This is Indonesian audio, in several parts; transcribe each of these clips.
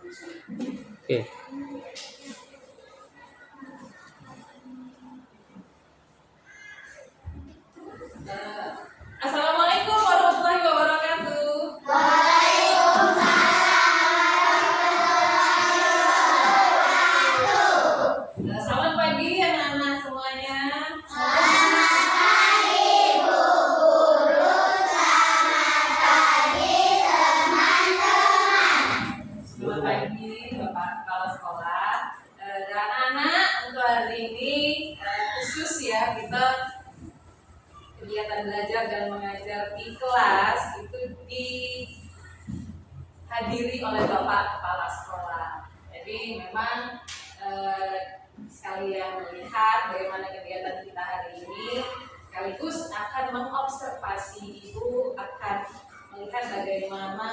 Oke. Assalamualaikum warahmatullahi wabarakatuh. Selamat pagi anak-anak semuanya. Selamat pagi Bapak Kepala Sekolah. Dan anak-anak untuk hari ini khusus ya, kita kegiatan belajar dan mengajar di kelas itu dihadiri oleh Bapak Kepala Sekolah. Jadi memang sekalian melihat bagaimana kegiatan kita hari ini, sekaligus akan mengobservasi Ibu, akan melihat bagaimana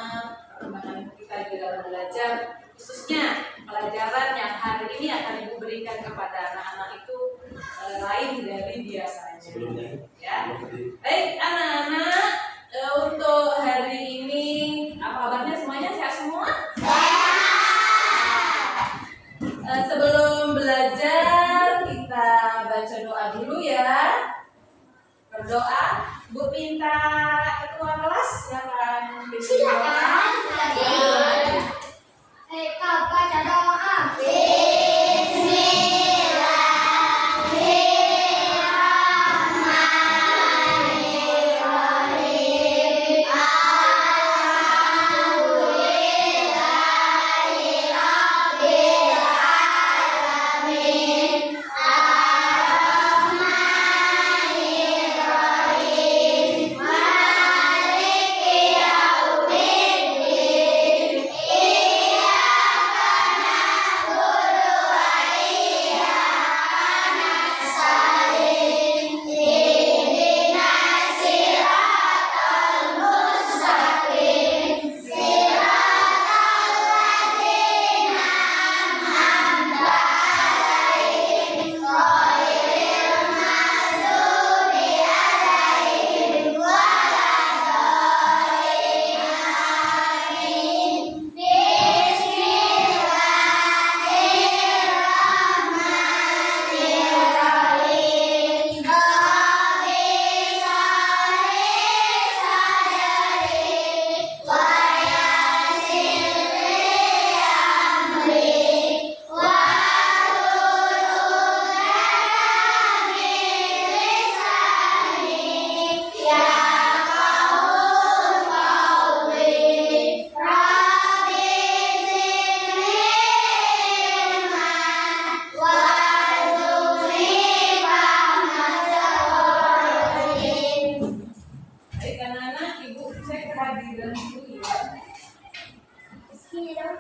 perkembangan kita di dalam belajar, khususnya pelajaran yang hari ini akan Ibu berikan kepada anak-anak itu lain dari biasanya. Ya. Baik anak-anak, untuk hari ini apa kabarnya semuanya, sehat semua? Sebelum belajar kita baca doa dulu ya. Berdoa. Bu minta ketua kelas silakan. Silakan. Baca doa.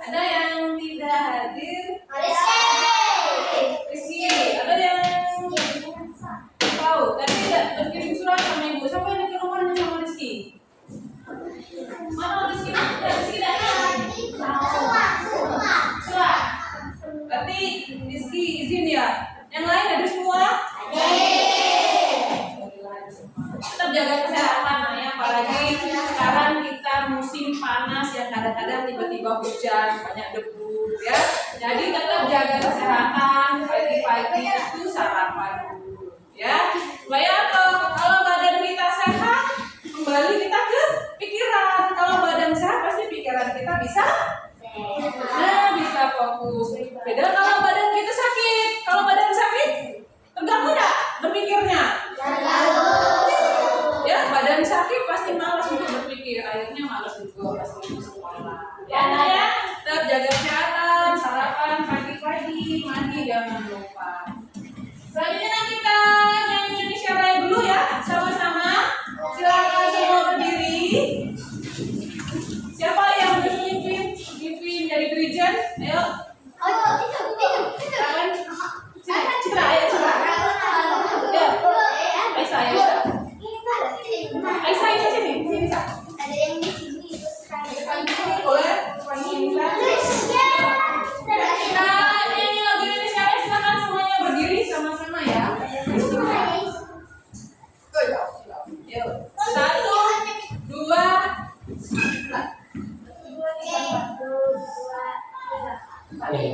Ada yang tidak hadir? Rizky, ada yang tahu tapi tidak berkirim surat sama ibu. Siapa yang dikirim rumahnya sama Rizky? Mana Rizky? Rizky datang. Surat. Berarti Rizky izin ya. Yang lain ada semua? Tetap jaga kesehatan ya, apalagi sekarang kita musim panas yang kadang-kadang tiba-tiba hujan, banyak debu ya. Jadi tetap jaga kesehatan, pagi-pagi itu sarapan dulu ya. Supaya apa? Kalau badan kita sehat, kembali kita ke pikiran. Kalau badan sehat pasti pikiran kita bisa fokus. Beda kalau badan kita sakit. Kalau badan sakit, terganggu enggak berpikirnya? Ya, badan sakit pasti malas untuk berpikir, akhirnya malas juga pasti untuk sekolah. Ya, nah ya, tetap jaga kesehatan, sarapan pagi-pagi, mandi jangan lupa. Selanjutnya kita nyanyi Indonesia Raya dulu ya, sama-sama. Silakan semua berdiri. Siapa yang memimpin dari Dirijen? Ayo. Citra, ayo Citra. Ya. Aisyah. Aisyah sini. Ada yang di sini Boleh? Kita nyanyi lagu Indonesia Raya, silakan semuanya berdiri sama-sama ya. Yuk. 1, 2, 3. Indonesia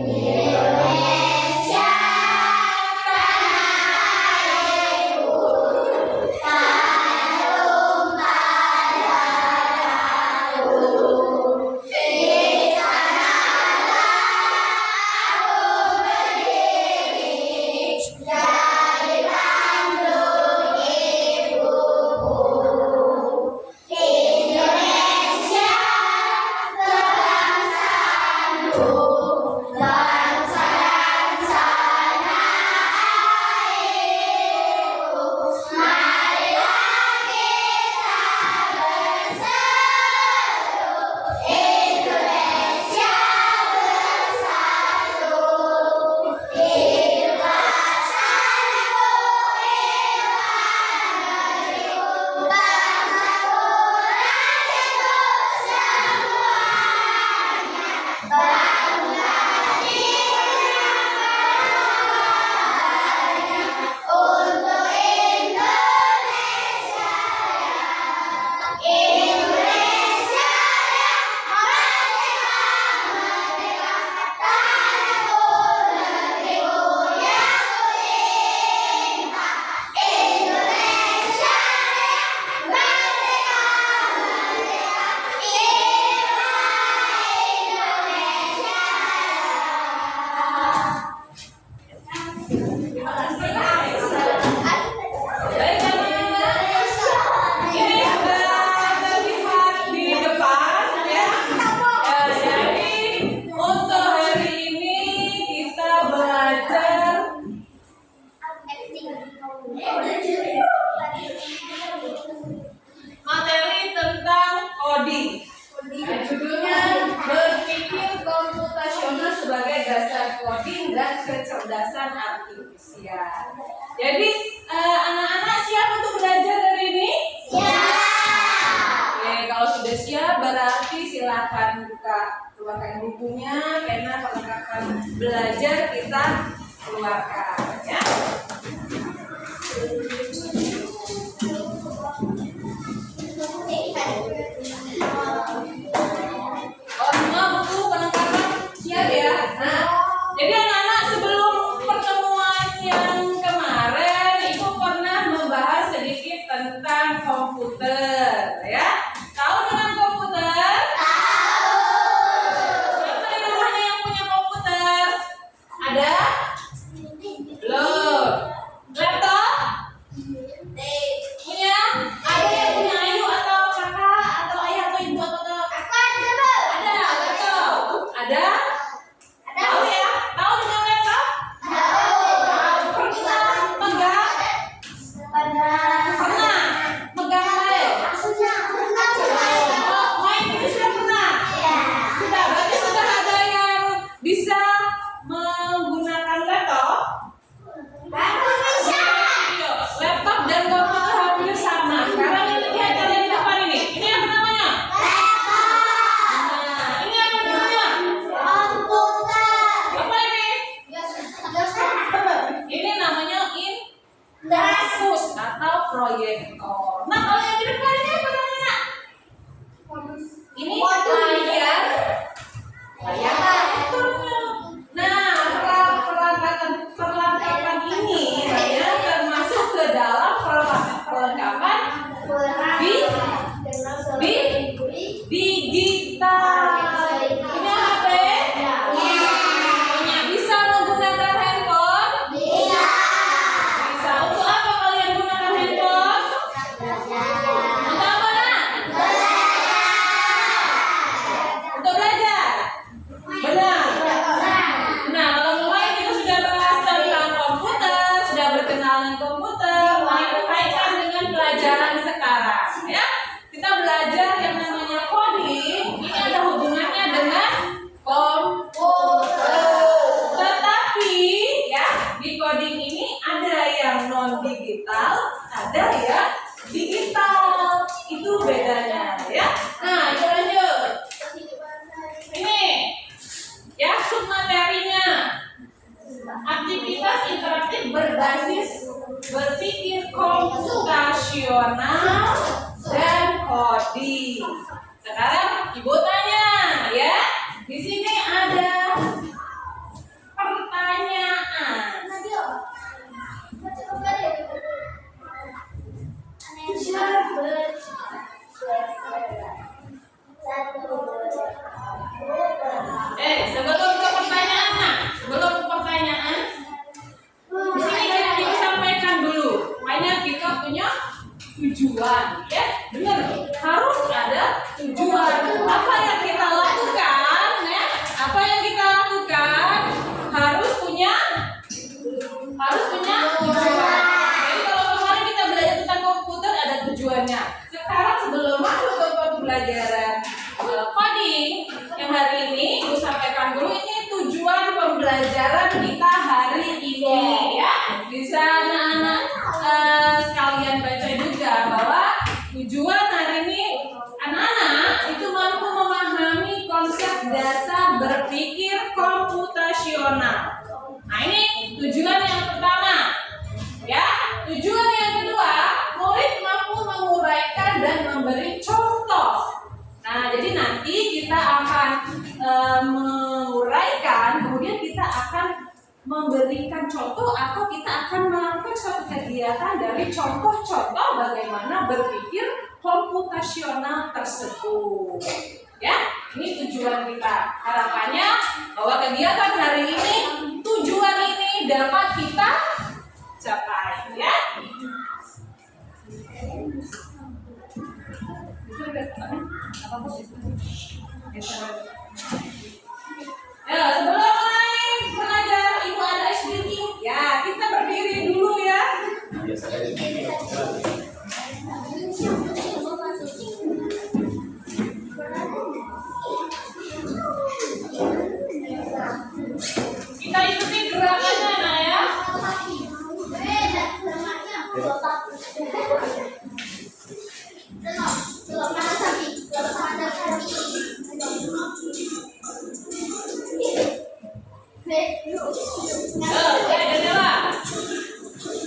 materi tentang coding. Nah, judulnya berpikir komputasional sebagai dasar coding dan kecerdasan artifisial. Jadi anak-anak siap untuk belajar hari ini? Siap. Oke, kalau sudah siap berarti silakan keluarkan bukunya, pena, perlengkapan belajar kita keluarkan ya. Oh, semua buku perlengkapan siap ya. Nah, jadi anak-anak sebelum pertemuan yang kemarin Ibu pernah membahas sedikit tentang komputer ya. Tahu dengan komputer? Tahu. Siapa di rumahnya yang punya komputer? Ada? komputasional. Nah, ini tujuan yang pertama. Ya, tujuan yang kedua, murid mampu menguraikan dan memberi contoh. Nah, jadi nanti kita akan menguraikan, kemudian kita akan memberikan contoh atau kita akan melakukan suatu kegiatan dari contoh-contoh bagaimana berpikir komputasional tersebut. Ya, ini tujuan kita. Harapannya bahwa kegiatan hari ini, tujuan ini dapat kita capai, ya. Ya, sebelum mulai belajar, Ibu ada ice breaking. Ya, kita berdiri dulu ya. Kita ikuti gerakannya, nah ya.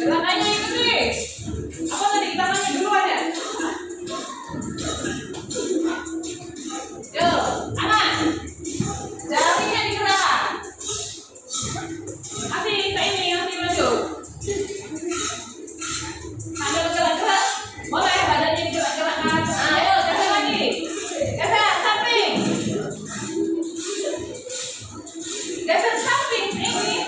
Gerakannya ikuti. Apa tadi tangannya duluan ya? Yuk, aman. Jarinya digerak. Masih ke ini, masih maju. Sambil gerak-gerak. Boleh badannya digerak-gerakkan. Ayo, geser lagi. Geser samping. Geser samping ini.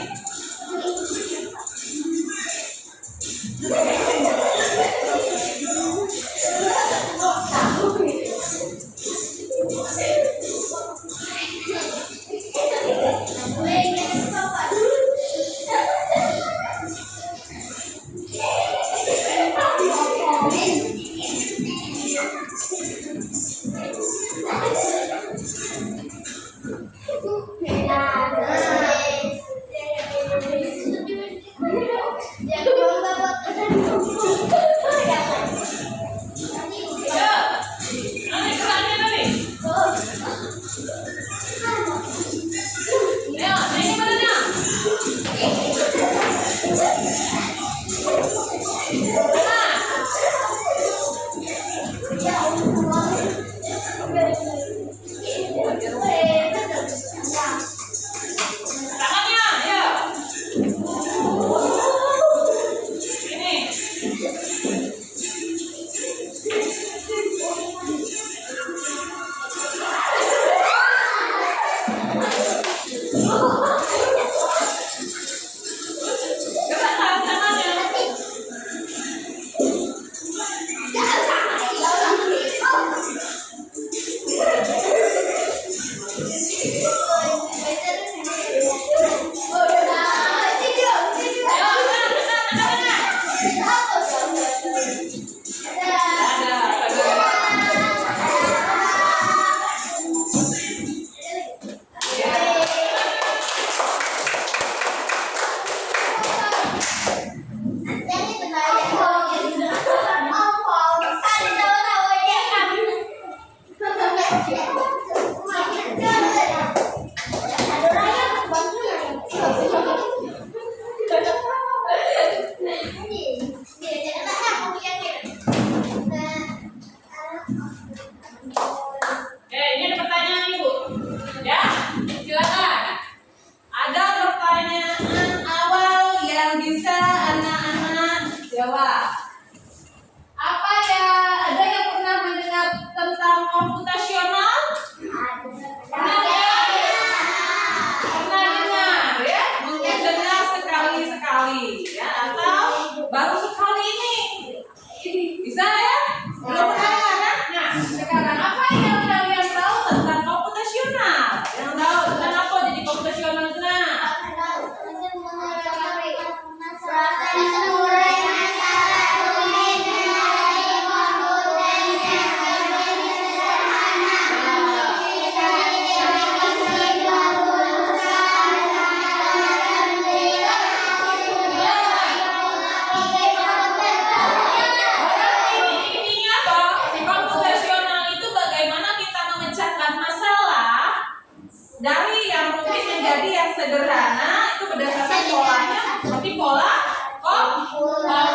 sederhana itu berdasarkan polanya seperti pola komputer.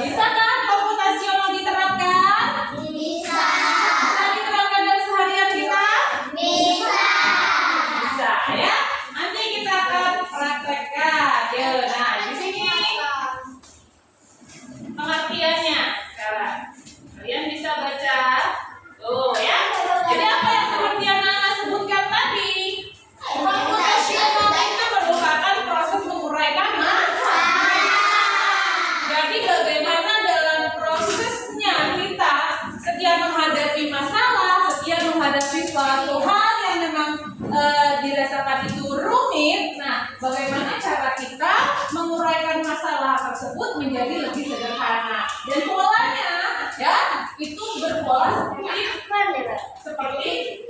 Bisa kan komputasional diterapkan? Bisa. Bisa diterapkan dalam seharian kita? Bisa. Bisa ya. Nanti kita akan praktekkan. Ya, nah di sini pengertiannya sekarang. Kalian bisa baca. Tuh ya. Jadi apa yang seperti yang Nana sebutkan tadi? Komputasional itu merupakan proses menguraikan massa. Jadi bagaimana dalam prosesnya kita setiap menghadapi masalah, setiap menghadapi suatu hal yang memang dirasakan itu rumit. Nah, bagaimana cara kita menguraikan masalah tersebut menjadi lebih sederhana. Dan polanya ya itu berpola seperti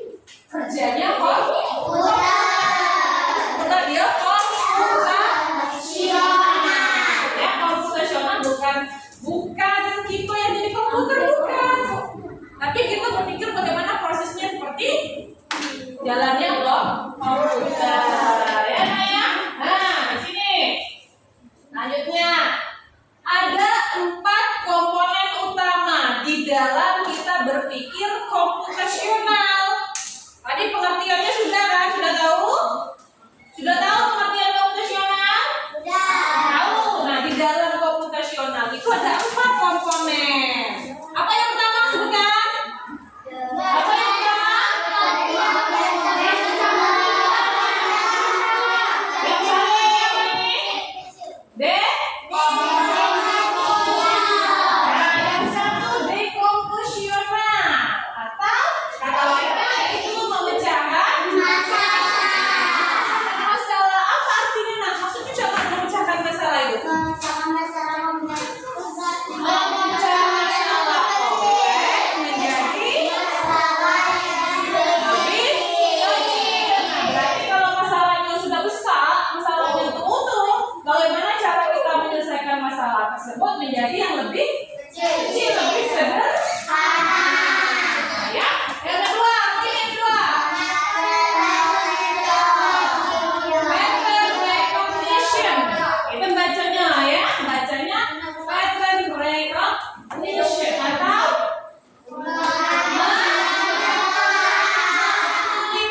kerjanya udah dia ya komputasional bukan kita yang jadi komputer, bukan, tapi kita berpikir bagaimana prosesnya seperti jalannya komputer ya. Nah di sini lanjutnya ada 4 komponen utama di dalam kita berpikir komputasional. Tadi pengertiannya sudah kan? Sudah tahu? Sudah tahu pengertian komputasional? Tahu. Nah, di dalam komputasional itu ada 4 komponen. Apa yang pertama sebutkan? Apa yang pertama? Yang ini? Yang satu dekomposional atau kata lainnya itu memecahkan masalah. Apa artinya? Nah, maksudnya coba memecahkan masalah itu. Memecah masalah oke menjadi lebih kecil. Nah, berarti kalau masalahnya sudah besar, masalahnya itu utuh, bagaimana cara kita menyelesaikan masalah tersebut menjadi yang lebih kecil, lebih sederhana. Nah, ya. Yang kedua, pattern recognition. Itu bacanya ya, bacanya pattern recognition atau mengetahui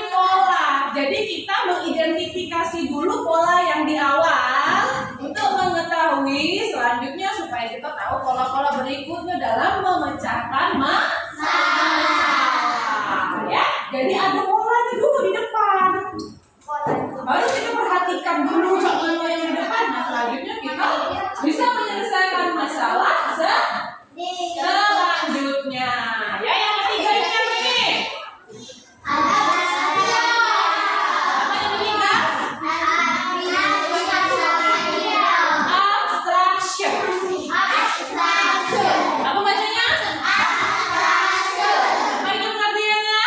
pola. Jadi kita mengidentifikasi dulu pola yang di awal untuk mengetahui selanjutnya supaya kita tahu pola-pola berikutnya dalam memecahkan masalah. Ya, jadi ada polanya dulu di depan. Baru kita perhatikan dulu contohnya yang di depan. Nah, selanjutnya kita bisa menyelesaikan masalah selanjutnya. Ya, yang ketiga ini apa ini? Apa yang ketiga? Abstraction. Apa bacanya? Apa itu pengertiannya?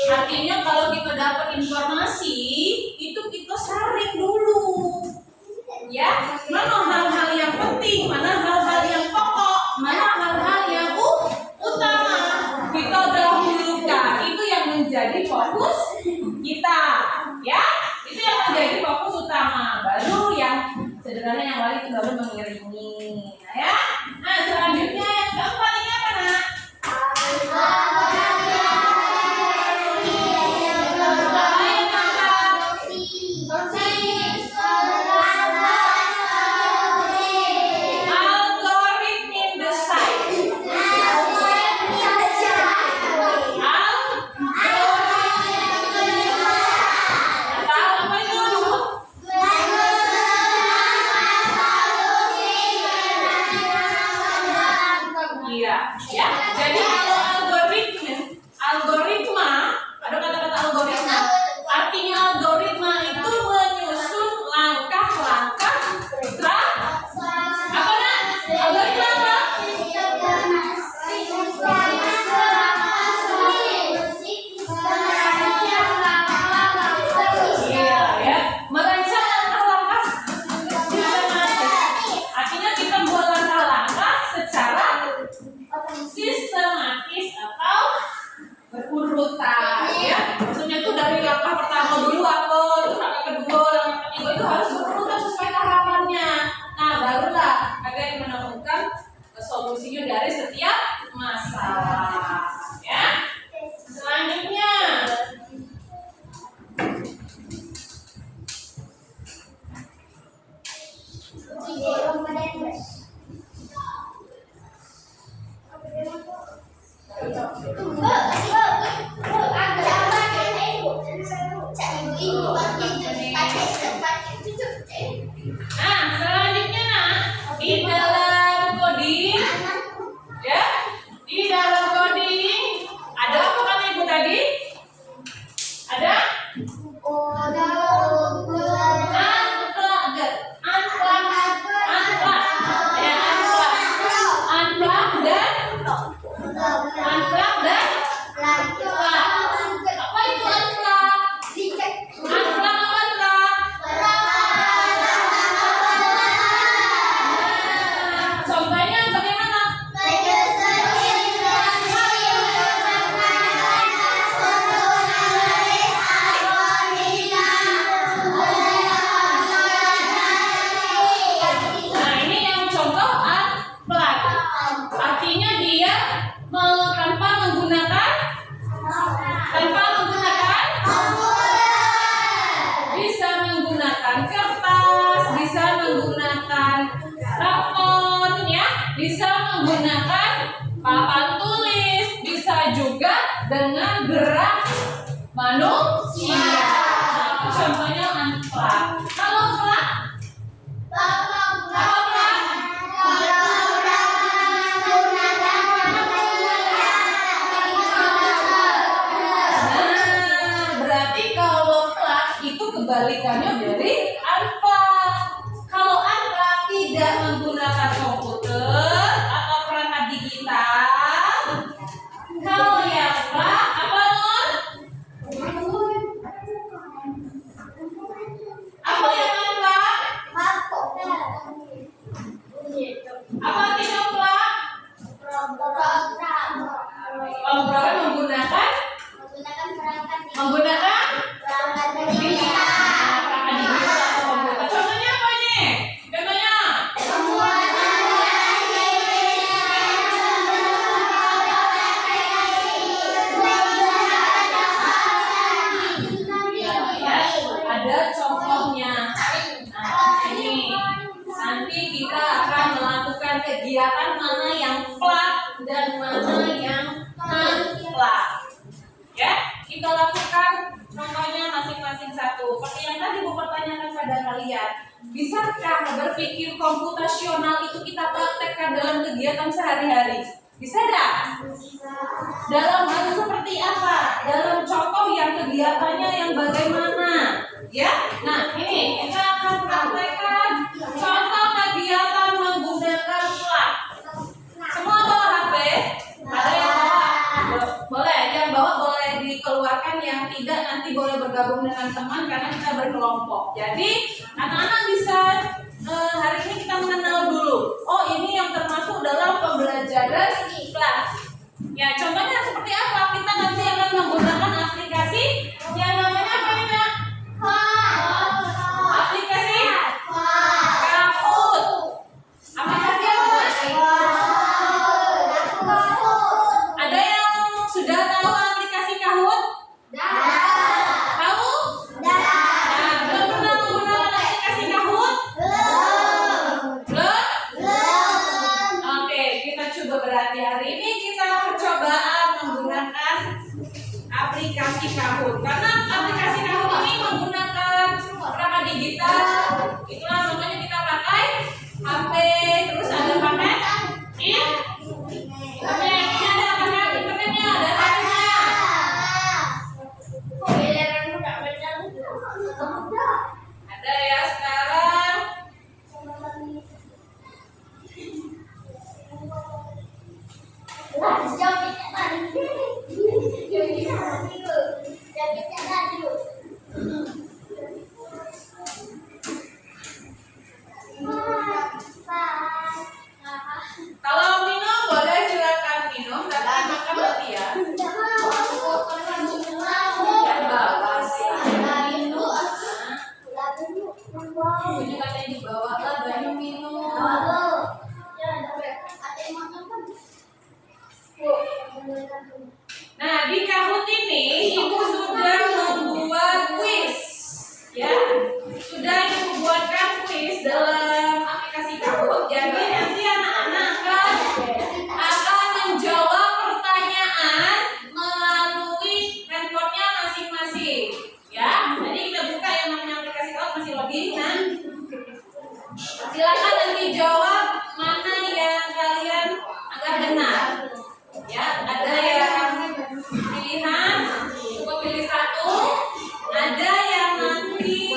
Artinya kalau kita dapat informasi itu kita saring dulu. Ya, mana hal-hal yang penting, mana hal-hal yang pokok, mana hal-hal yang utama. Kita dahulukan. Itu yang menjadi fokus kita. Ya, itu yang menjadi fokus utama. Baru yang sederhana yang lain itu baru mengiringi. Nah, ya. Nah, selanjutnya yang keempat ini apa, Nak? Algorithm design. Tahu apa itu? Nah, selanjutnya nak, di dalam coding, ya, di dalam coding ada apa kata ibu tadi? Ada unplug, dan apa itu unplug? Unplug apa unplug? Contohnya bagaimana? Nah, ini yang contoh unplug. Artinya dia tanpa menggunakan bisa menggunakan kertas, bisa menggunakan rapor, ya, bisa menggunakan papan tulis, bisa juga dengan gerak manusia. Nah, contohnya unplug. Kalau plug, berarti kalau plug itu kebalikannya dari unplug. Kalau unplug tidak menggunakan komputer atau perangkat digital. Kalau yang plug apa Nur? Apa yang unplug? Apa artinya plug? Program menggunakan perangkat digital atau komputer. Contohnya apa ini? Contohnya ada contohnya. Nah, ini nanti kita akan melakukan kegiatan mana yang plug dan mana yang unplug. Ya, kita lakukan contohnya masing-masing satu. Seperti yang tadi Bu pertanyakan pada kalian, bisakah berpikir komputasional itu kita praktekkan dalam kegiatan sehari-hari? Bisa tidak? Dalam hal seperti apa? Dalam contoh yang kegiatannya yang bagaimana? Ya, nah ini kita akan praktekkan contoh kegiatan menggunakan plug. Semua bawa HP? Ada yang bawa? Boleh, yang bawa boleh dikeluarkan, yang tidak nanti boleh bergabung dengan teman karena kita berkelompok. Jadi anak-anak bisa hari ini kita mengenal dulu. Oh, ini yang termasuk dalam pembelajaran plug. Ya, contohnya seperti apa? Kita nanti akan menggunakan aplikasi yang namanya apa ini, Nak? Aplikasi Kahoot. Aplikasi apa, Nak? Ada yang sudah tahu aplikasi Kahoot? Tahu? Nah, belum pernah menggunakan aplikasi Kahoot? Belum? Oke, kita coba berarti hari ini kita percobaan menggunakan aplikasi Kahoot. Karena aplikasi Kahoot ini menggunakan perangkat digital, itulah makanya kita pakai HP, terus ada pakai internetnya, ada pakai internetnya, ada HP-nya. Ada ya sekarang. Kalau minum boleh silakan minum, tapi makan berarti ya. Yang bawah sih. Ini katanya dibawa lah banyak minum. Nah, di Kahoot ini Ibu sudah membuat kuis, ya. Sudah Ibu buatkan kuis dalam aplikasi Kahoot. Jadi nanti anak-anak akan menjawab pertanyaan pilihan, cukup pilih satu. Ada yang nanti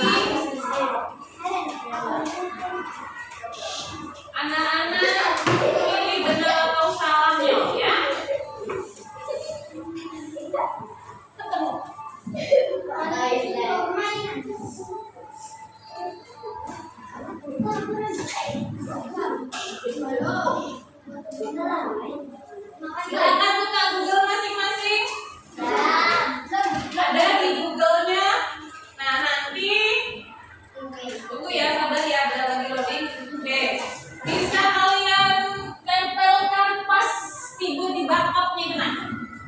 anak-anak pilih benar atau salahnya ya. Silakan buka Google masing-masing. Ada di Google-nya. Nah, nanti tunggu ya, sabar ya, ada lagi loading. Oke. Bisa kalian tempelkan pas ibu di barcode-nya benar.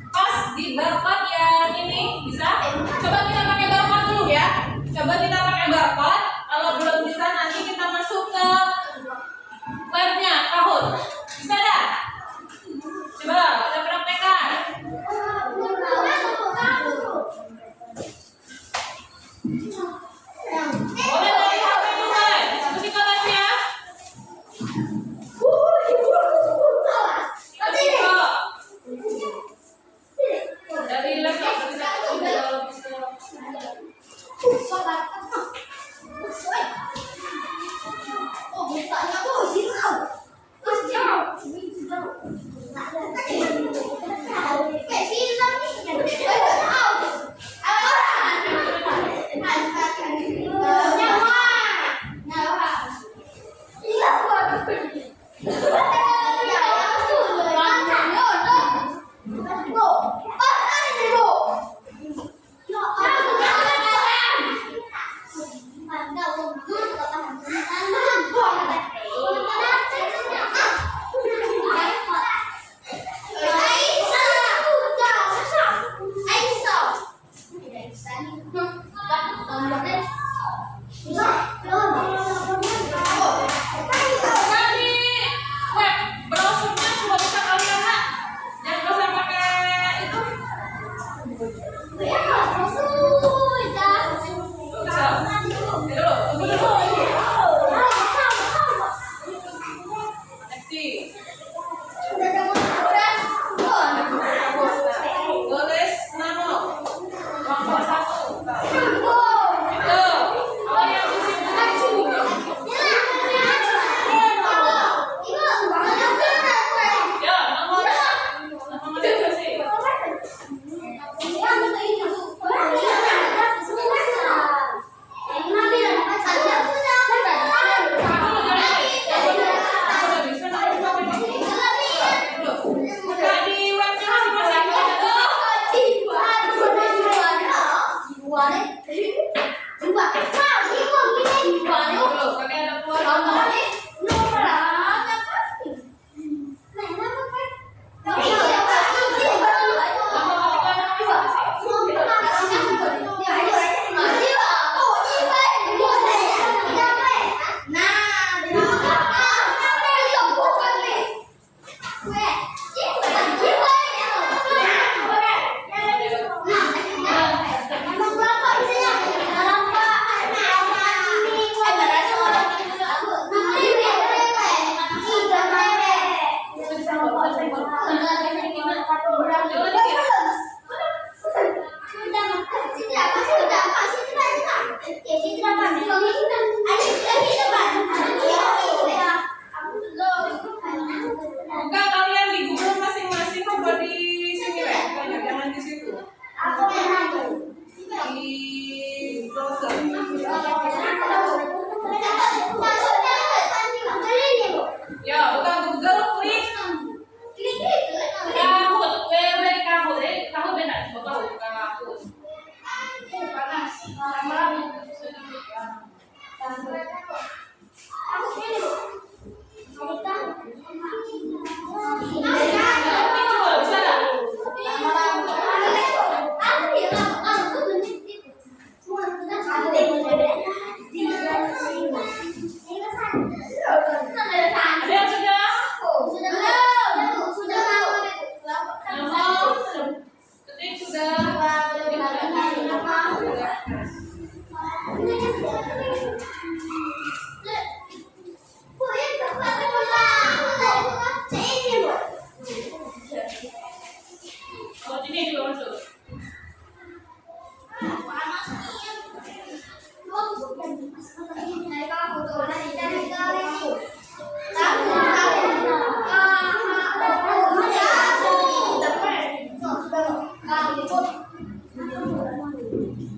Pas di barcode yang ini bisa. Coba kita pakai barcode dulu ya. Coba kita pakai barcode. Kalau belum bisa nanti kita masuk ke webnya Kahoot. Bisa dah? Coba kita praktekkan. Boleh dari HP mulai. Diskusi kelas ya. Dari laptop bisa kalau bisa.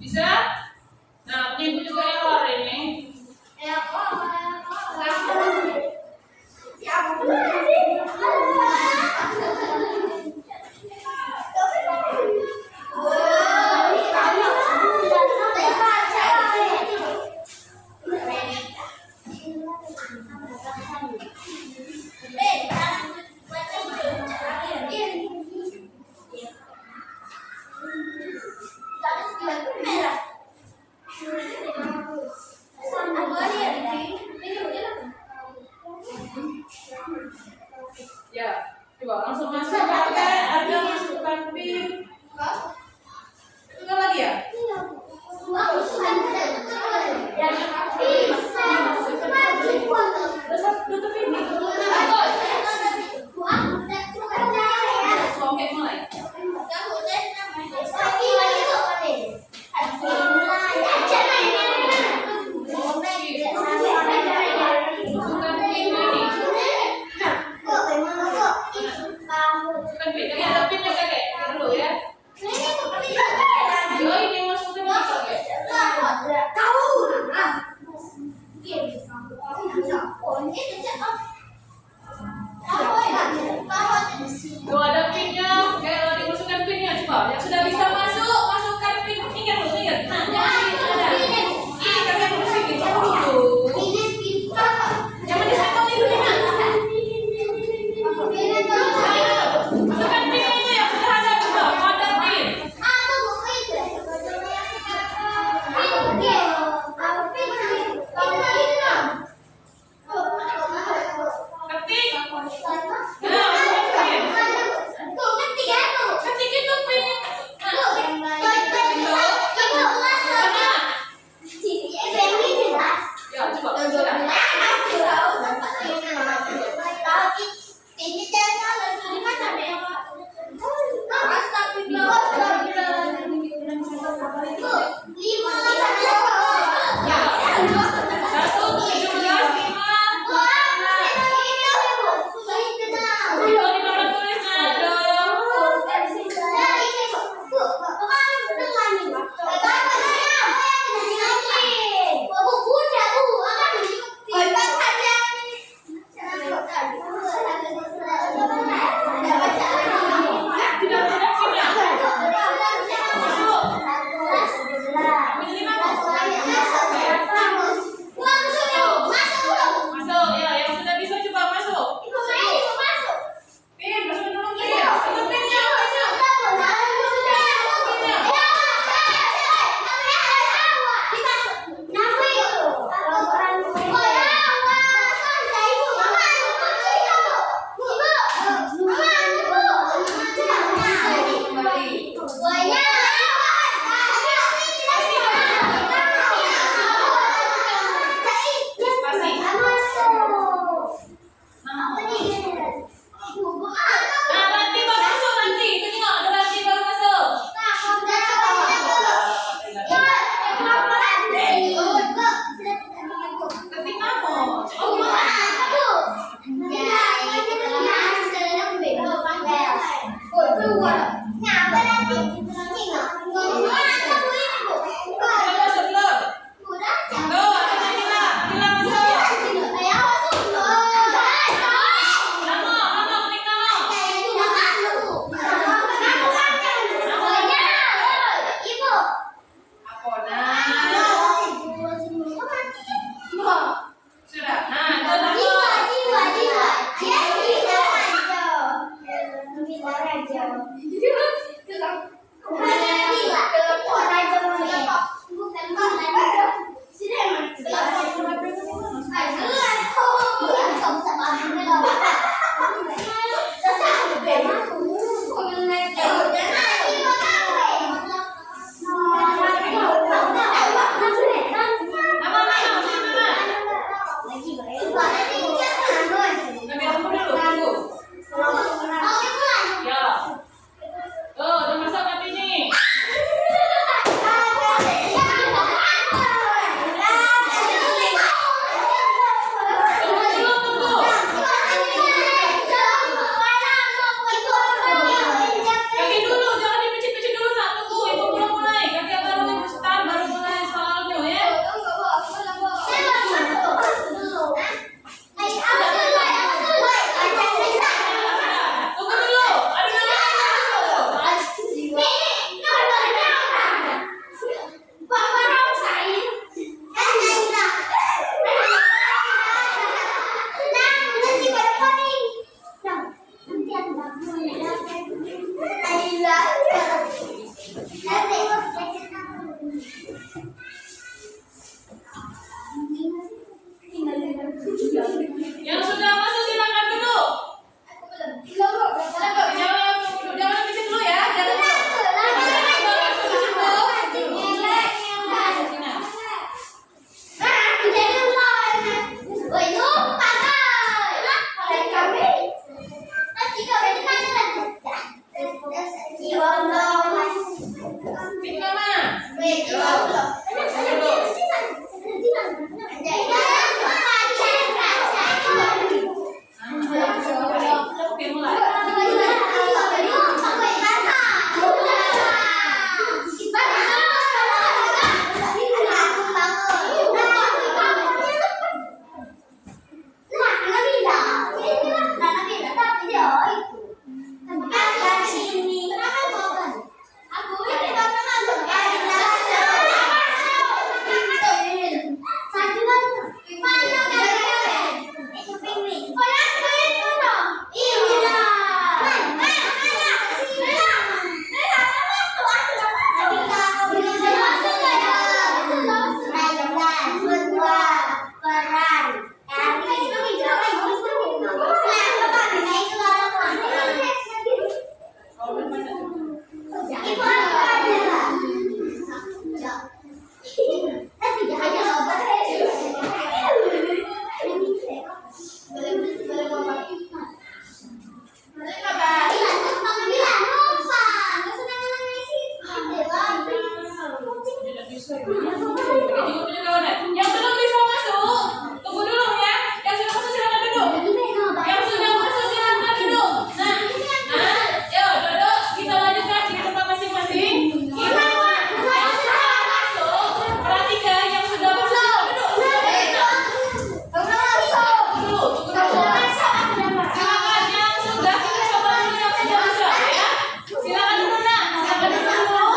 Bisa? Nah, punya ibu juga error ini. Ya, coba langsung masuk pakai ada masukkan pin. Itu lagi ya? Tutup ini. Oke, mulai. Pakai juga punya kawan. Yang belum bisa masuk, tunggu dulu ya. Yang sudah masuk silakan duduk. Yang sudah masuk silakan duduk. Nah, yuk duduk. Kita lanjutkan di tempat masing-masing. Kita yang sudah masuk, perhatikan yang sudah masuk duduk. Tunggu dulu. Silakan yang sudah coba dulu yang sudah bisa ya. Silakan duduk nak. Silakan duduk dulu.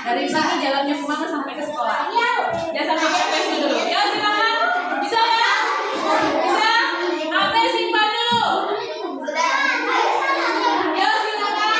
Dari sini jalannya kemana sampai ke sekolah? Ya sampai ke PPSU dulu. Ya silakan. Bisa ya? Bisa? Ambil simpan dulu. Ya silakan.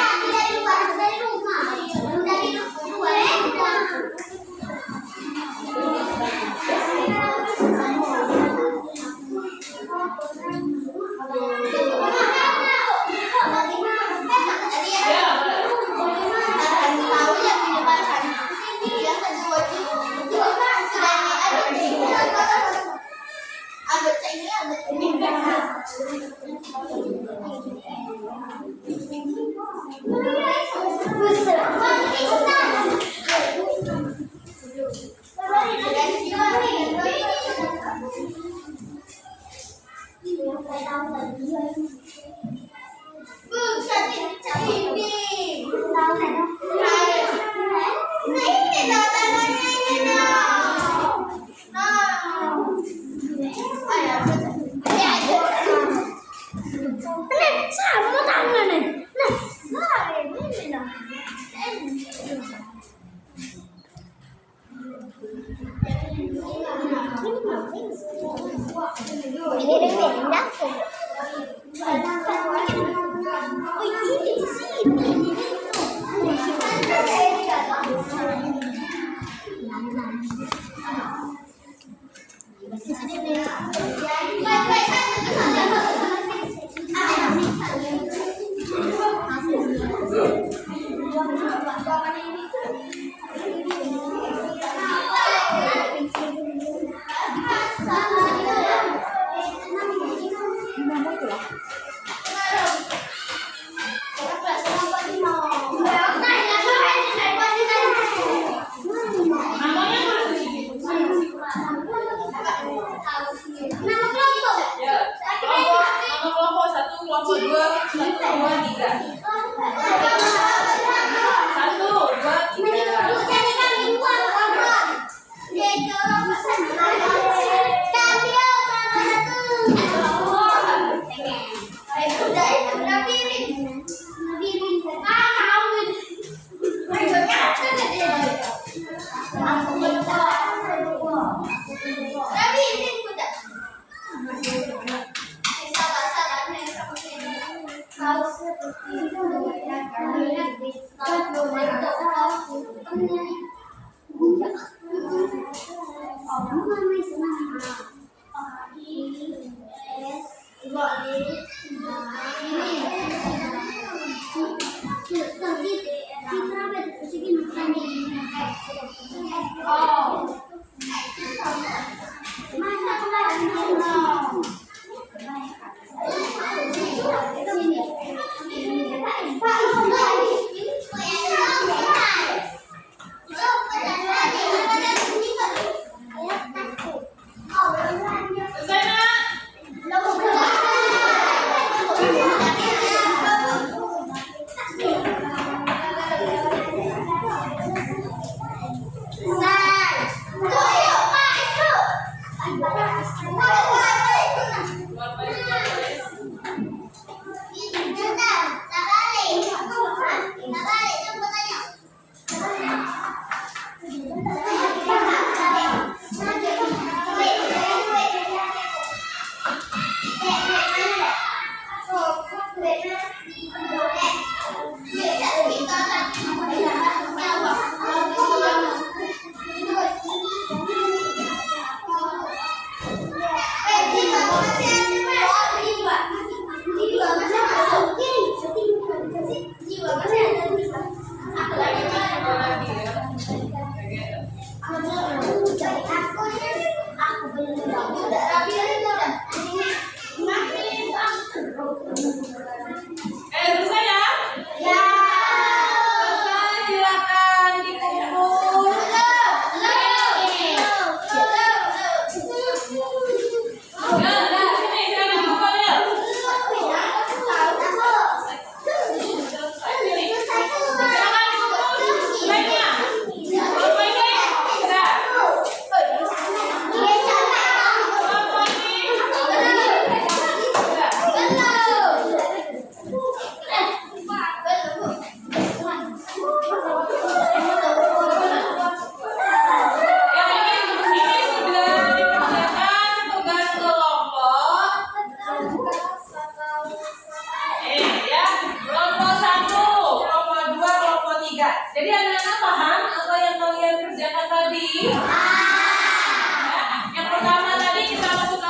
3. Jadi anak-anak paham apa yang kalian kerjakan tadi? Ya, yang pertama tadi kita masuk ke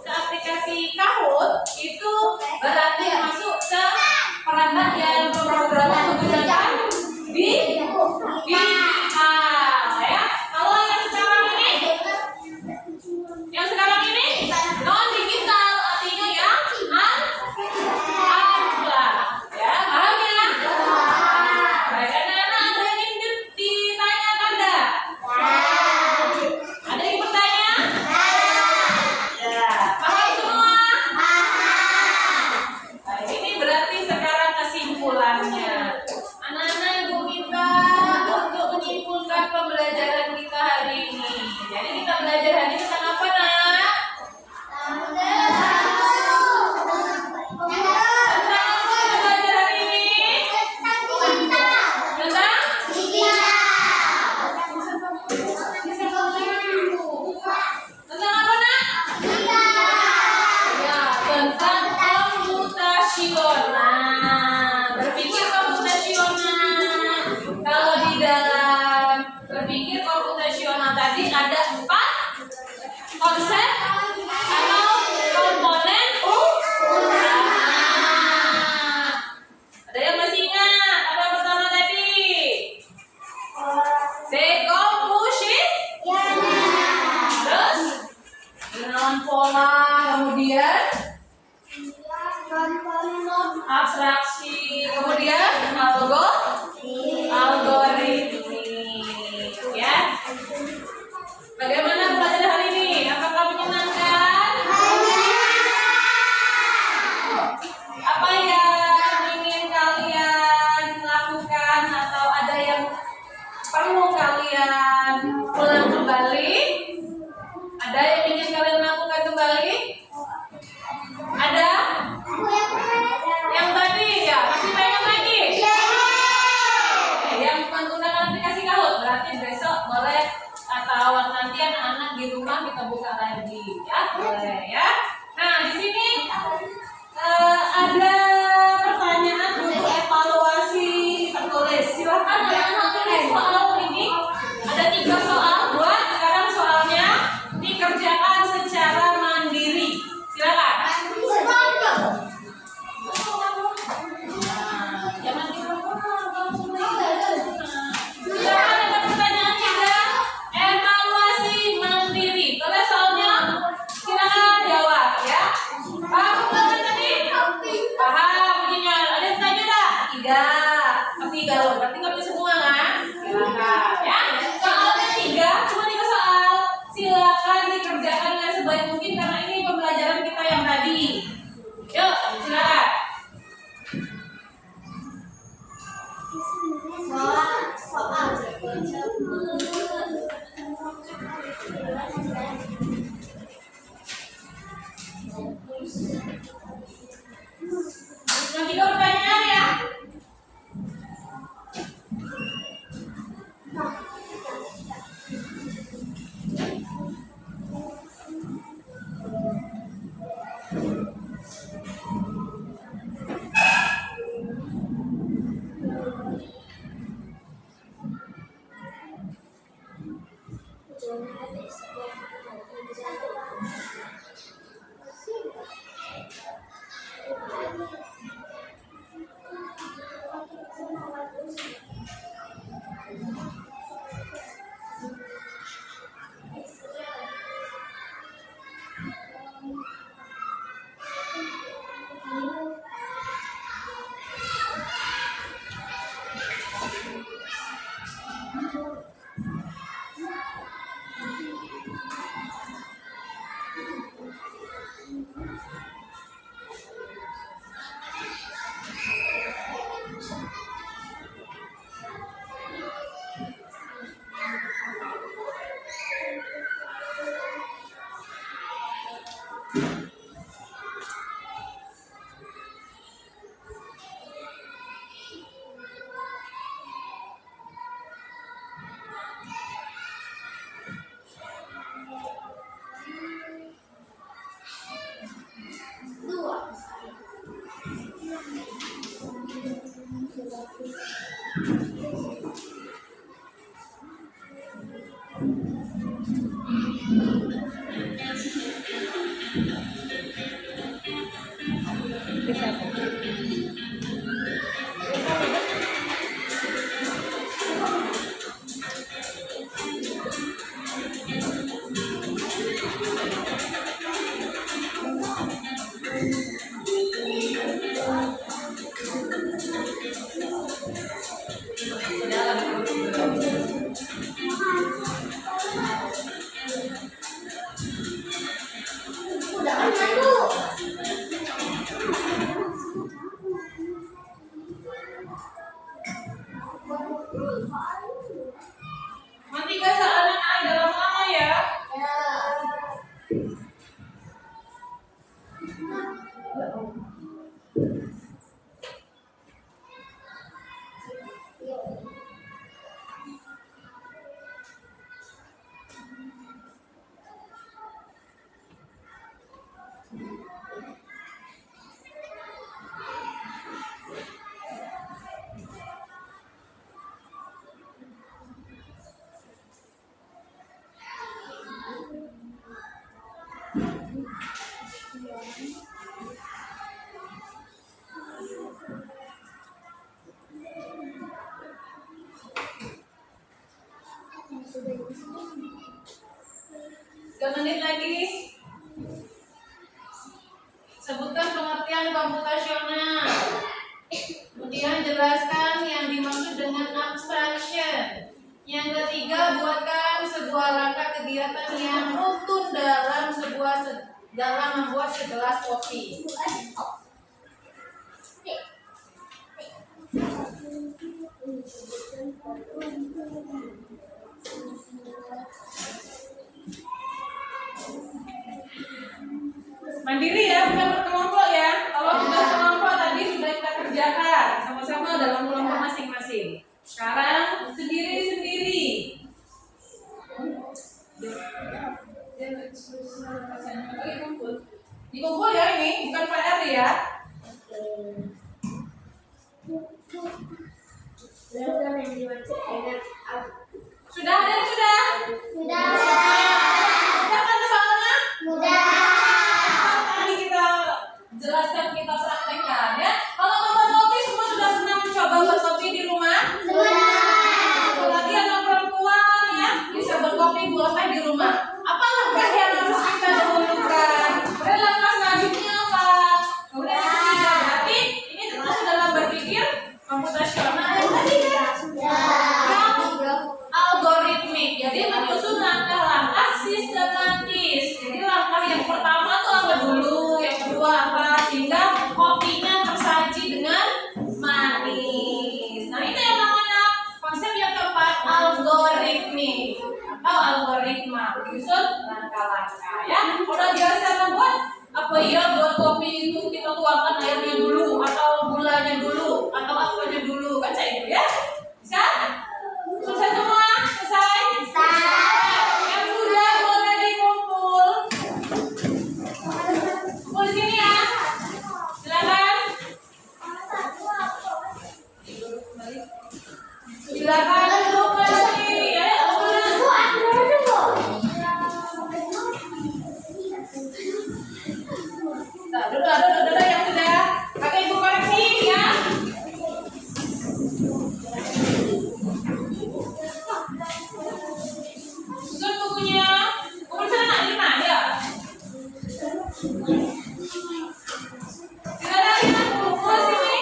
aplikasi Kahoot, itu berarti masuk ke perangkat yang pemrograman menggunakan digital ya. Kalau yang sekarang ini non digital, artinya yang analog ya. Paham ya? Baik, anak-anak ada yang ingin ditanyakan enggak? Ada yang bertanya? Ya, paham semua? Baik, ini berarti sekarang kesimpulannya. Anak-anak ibu minta untuk menyimpulkan pembelajaran kita hari ini. Jadi kita belajar hari ini tentang apa, nak? Berpikir komputasional tadi ada 4 konsep atau komponen utama. Ada yang masih ingat apa yang pertama tadi? Decomposition. Terus pengenalan pola, kemudian abstraksi, kemudian algoritmi. Ya. Bagaimana pelajaran hari ini? Apakah menyenangkan? Apa yang ingin kalian lakukan atau ada yang perlu kalian ulang kembali? Ada yang ingin kalian lakukan kembali? Ada? Yang tadi ya? Masih pengen lagi? Yang menggunakan aplikasi Kahoot, berarti besok boleh atau nanti anak-anak di rumah kita buka lagi ya, boleh ya. Nah, di sini ada pertanyaan untuk evaluasi tertulis. Silakan anak-anak tulis soal ini. Ada 3 soal, buat sekarang soalnya dikerjakan secara mandiri. Silakan. Jangan silakan, ada pertanyaan 3. Evaluasi mandiri. Tulis soalnya. Silakan jawab ya. Paham bukan tadi? Paham bunyinya. Ada yang tanya enggak? 3 loh. Berarti ngerti semua kan? Silakan ya. Soalnya 3, cuma 3 soal. Silakan dikerjakan dengan sebaik mungkin karena ini pembelajaran kita yang tadi. Yuk, silakan. Yang 3 pertanyaan ya. Dua. menit lagi. Sebutkan pengertian komputasional. Kemudian jelaskan yang dimaksud dengan abstraction. Yang ketiga, buatkan sebuah langkah kegiatan yang rutin dalam membuat segelas kopi. Mandiri ya, bukan berkelompok ya. Kalau sudah kelompok tadi sudah kita kerjakan sama-sama dalam kelompok masing-masing. Sekarang sendiri-sendiri. Dikumpul ya ini, bukan PR ya. Sudah ada yang sudah? Sudah. Sudah kan soalnya? Sudah. Tadi kita jelaskan, kita praktekkan ya. Kalau membuat kopi semua sudah pernah mencoba buat kopi di rumah? Berarti anak perempuan ya bisa berkopi buat teh di rumah. Apa langkah yang harus kita dahulukan? Kemudian langkah selanjutnya apa? Kemudian yang ketiga, berarti ini termasuk dalam berpikir komputasional. Yang ketiga, algoritmik. Jadi menyusun langkah-langkah sistematis. Jadi langkah yang pertama tuh apa dulu, yang kedua apa, sehingga kopinya tersaji dengan manis. Nah ini yang namanya konsep yang keempat, algoritmik atau algoritma. Menyusun langkah-langkah ya. Udah biasa membuat apa ya, buat kopi itu kita tuangkan airnya dulu atau gulanya dulu atau apanya dulu kan saya itu ya. Bisa? Selesai semua? Selesai? Yang sudah boleh dikumpul. Kumpul di sini ya. Silakan. Silakan duduk lagi ya. Nah, duduk yang sudah. Kakak ibu koreksi ya. Susun bukunya. Buku sana 5 ya. Silakan 5 buku sini.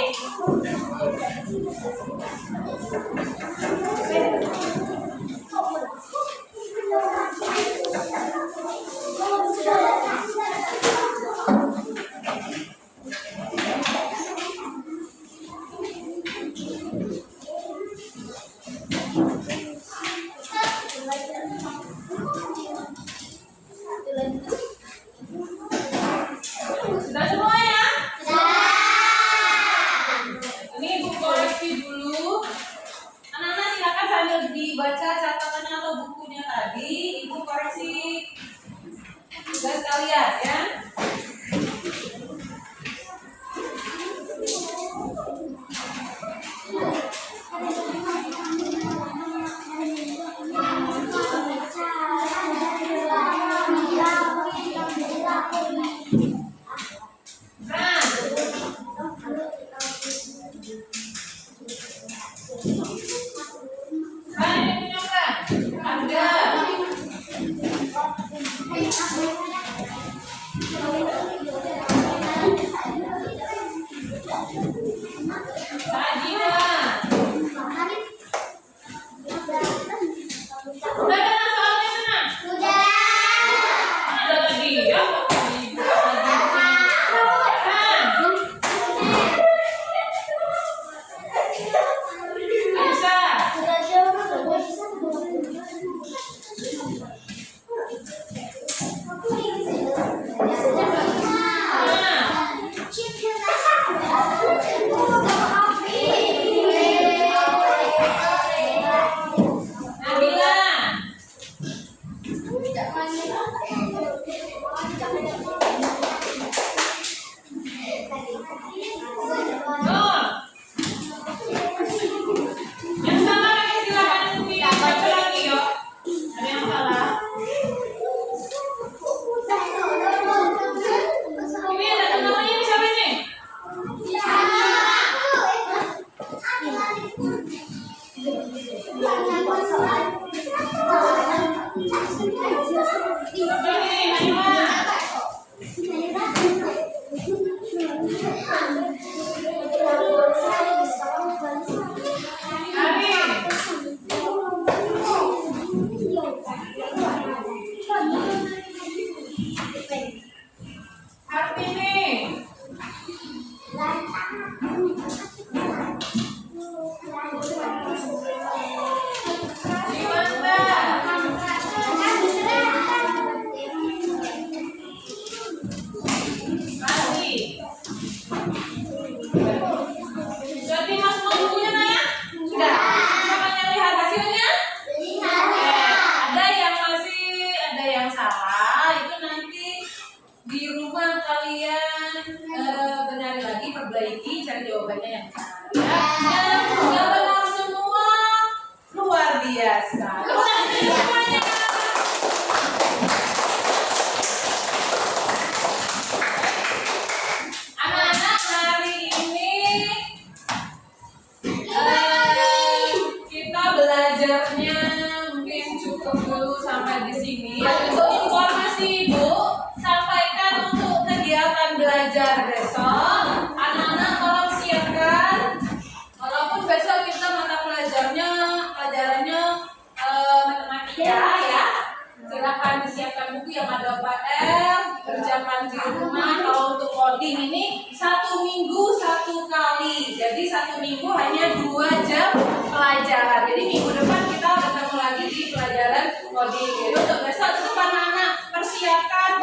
Sudah semua ya? Ini ibu koreksi dulu. Anak-anak silakan sambil dibaca catatannya atau bukunya tadi, ibu koreksi tugas kalian ya. jawabannya yang benar. Ya, dan sudah benar semua. Luar biasa. Tepuk tangan dulu semuanya. Anak-anak, hari ini kita belajarnya mungkin cukup dulu sampai di sini. Untuk informasi Ibu, sampaikan untuk kegiatan belajar besok. Anak-anak tolong siapkan. Walaupun besok kita mata pelajarannya matematika ya. Silakan disiapkan buku yang ada PR, kerjakan di rumah. Kalau untuk coding ini 1 minggu 1 kali. Jadi 1 minggu hanya 2 jam pelajaran. Jadi minggu depan kita ketemu lagi di pelajaran coding. Jadi untuk besok coba anak-anak persiapkan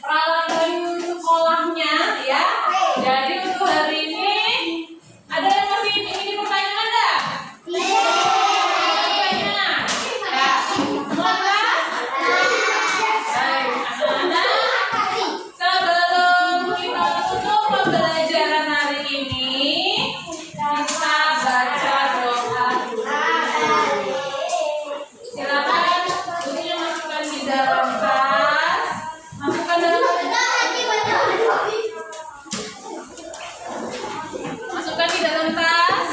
peralatan sekolahnya ya. Jadi untuk hari ini ada yang masih ingin pertanyaan enggak? Sebelum kita tutup pembelajaran hari ini, kita baca doa dulu. Silakan bukunya masukkan di dalam tas. Masukkan di dalam tas.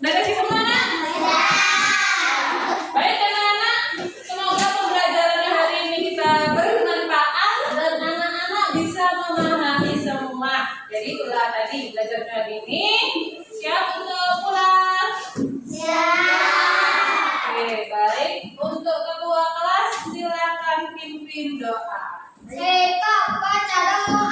Sudah kasih semua nak? Baik anak-anak, semoga pembelajaran hari ini kita bermanfaat dan anak-anak bisa memahami semua. Jadi itulah tadi belajar hari ini. Siap untuk pulang? Siap. Oke, baik. Untuk ketua kelas silakan pimpin doa. Baca doa.